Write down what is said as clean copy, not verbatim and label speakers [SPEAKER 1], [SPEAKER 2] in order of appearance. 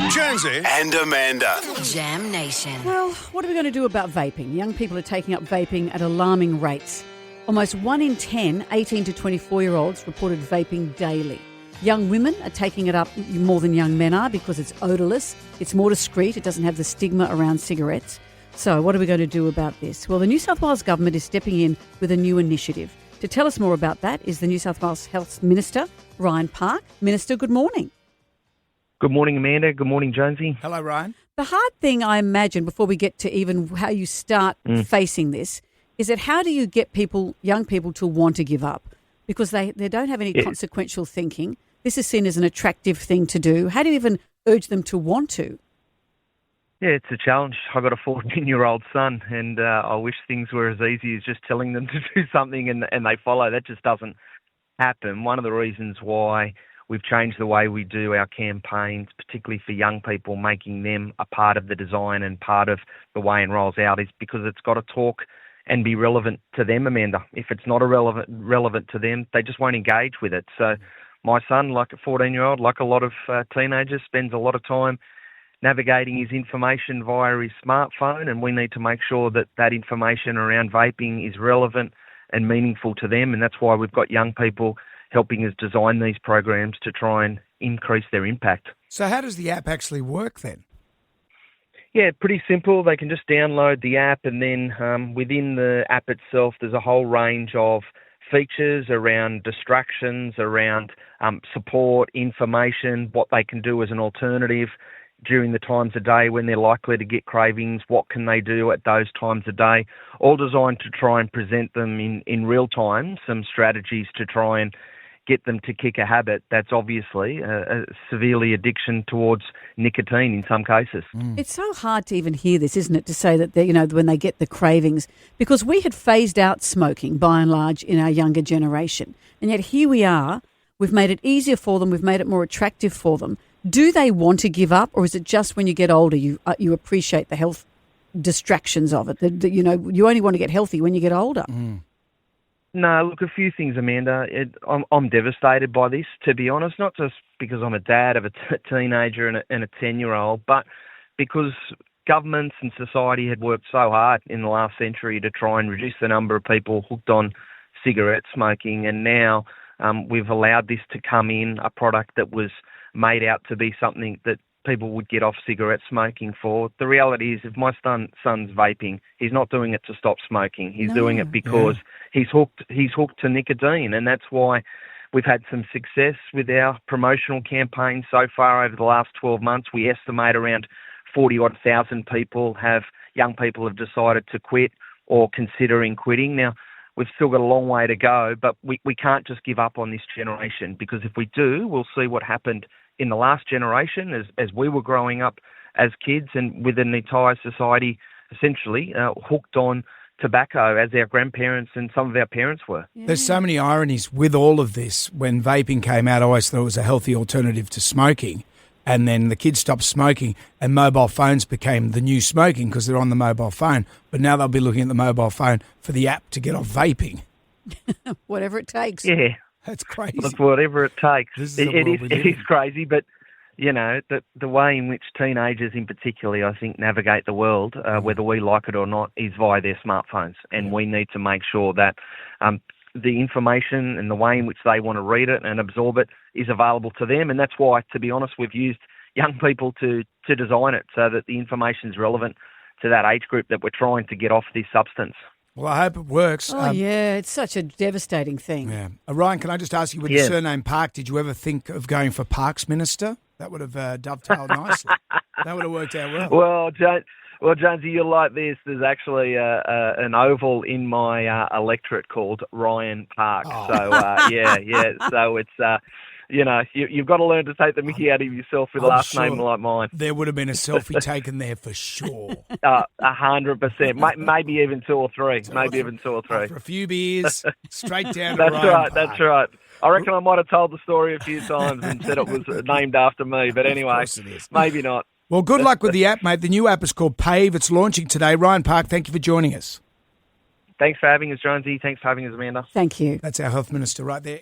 [SPEAKER 1] Jonesy and Amanda.
[SPEAKER 2] Jam Nation.
[SPEAKER 3] Well, what are we going to do about vaping? Young people are taking up vaping at alarming rates. Almost 1 in 10 18 to 24-year-olds reported vaping daily. Young women are taking it up more than young men are because it's odourless, it's more discreet, it doesn't have the stigma around cigarettes. So what are we going to do about this? Well, the New South Wales Government is stepping in with a new initiative. To tell us more about that is the New South Wales Health Minister, Ryan Park. Minister, good morning.
[SPEAKER 4] Good morning, Amanda. Good morning, Jonesy.
[SPEAKER 5] Hello, Ryan.
[SPEAKER 3] The hard thing, I imagine, before we get to even how you start facing this, is that how do you get young people to want to give up? Because they don't have any consequential thinking. This is seen as an attractive thing to do. How do you even urge them to want to?
[SPEAKER 4] Yeah, it's a challenge. I've got a 14-year-old son, and I wish things were as easy as just telling them to do something and they follow. That just doesn't happen. One of the reasons why we've changed the way we do our campaigns, particularly for young people, making them a part of the design and part of the way it rolls out, is because it's got to talk and be relevant to them, Amanda. If it's not relevant to them, they just won't engage with it. So my son, like a 14-year-old, like a lot of teenagers, spends a lot of time navigating his information via his smartphone, and we need to make sure that that information around vaping is relevant and meaningful to them, and that's why we've got young people helping us design these programs to try and increase their impact.
[SPEAKER 5] So how does the app actually work then?
[SPEAKER 4] Yeah, pretty simple. They can just download the app, and then within the app itself, there's a whole range of features around distractions, around support, information, what they can do as an alternative during the times of day when they're likely to get cravings, what can they do at those times of day, all designed to try and present them in real time, some strategies to try and get them to kick a habit that's obviously a severely addiction towards nicotine in some cases.
[SPEAKER 3] It's so hard to even hear this, isn't it, to say that when they get the cravings, because we had phased out smoking by and large in our younger generation, and yet here we are, we've made it easier for them, we've made it more attractive for them. Do they want to give up, or is it just when you get older you appreciate the health distractions of it? That you only want to get healthy when you get older.
[SPEAKER 4] No, look, a few things, Amanda. I'm devastated by this, to be honest, not just because I'm a dad of a teenager and a 10-year-old, but because governments and society had worked so hard in the last century to try and reduce the number of people hooked on cigarette smoking, and now we've allowed this to come in, a product that was made out to be something that people would get off cigarette smoking for. The reality is, if my son's vaping, he's not doing it to stop smoking. He's doing it because he's hooked to nicotine, and that's why we've had some success with our promotional campaign so far over the last 12 months. We estimate around 40,000 young people have decided to quit or considering quitting. Now, we've still got a long way to go, but we can't just give up on this generation, because if we do, we'll see what happened in the last generation as we were growing up as kids, and with an entire society essentially hooked on tobacco as our grandparents and some of our parents were.
[SPEAKER 5] Yeah. There's so many ironies with all of this. When vaping came out, I always thought it was a healthy alternative to smoking. And then the kids stopped smoking and mobile phones became the new smoking because they're on the mobile phone. But now they'll be looking at the mobile phone for the app to get off vaping.
[SPEAKER 3] Whatever it takes.
[SPEAKER 4] Yeah.
[SPEAKER 5] That's crazy.
[SPEAKER 4] Look, whatever it takes. It is crazy, but, the way in which teenagers in particular, I think, navigate the world, whether we like it or not, is via their smartphones. And we need to make sure that the information and the way in which they want to read it and absorb it is available to them. And that's why, to be honest, we've used young people to design it so that the information is relevant to that age group that we're trying to get off this substance.
[SPEAKER 5] Well, I hope it works.
[SPEAKER 3] Oh, it's such a devastating thing.
[SPEAKER 5] Yeah. Ryan, can I just ask you, with the surname Park, did you ever think of going for Parks Minister? That would have dovetailed nicely. That would have worked out well.
[SPEAKER 4] Well, Jonesy, you'll like this. There's actually an oval in my electorate called Ryan Park.
[SPEAKER 5] Oh.
[SPEAKER 4] So, So it's, you've got to learn to take the mickey out of yourself with a last name like mine.
[SPEAKER 5] There would have been a selfie taken there for sure.
[SPEAKER 4] 100%. Maybe even two or three.
[SPEAKER 5] For a few beers, straight down to
[SPEAKER 4] That's
[SPEAKER 5] Ryan
[SPEAKER 4] right.
[SPEAKER 5] Park.
[SPEAKER 4] That's right. I reckon I might have told the story a few times and said it was named after me. But anyway, maybe not.
[SPEAKER 5] Well, good luck with the app, mate. The new app is called Pave. It's launching today. Ryan Park, thank you for joining us.
[SPEAKER 4] Thanks for having us, Jonesy. Thanks for having us, Amanda.
[SPEAKER 3] Thank you.
[SPEAKER 5] That's our Health Minister right there.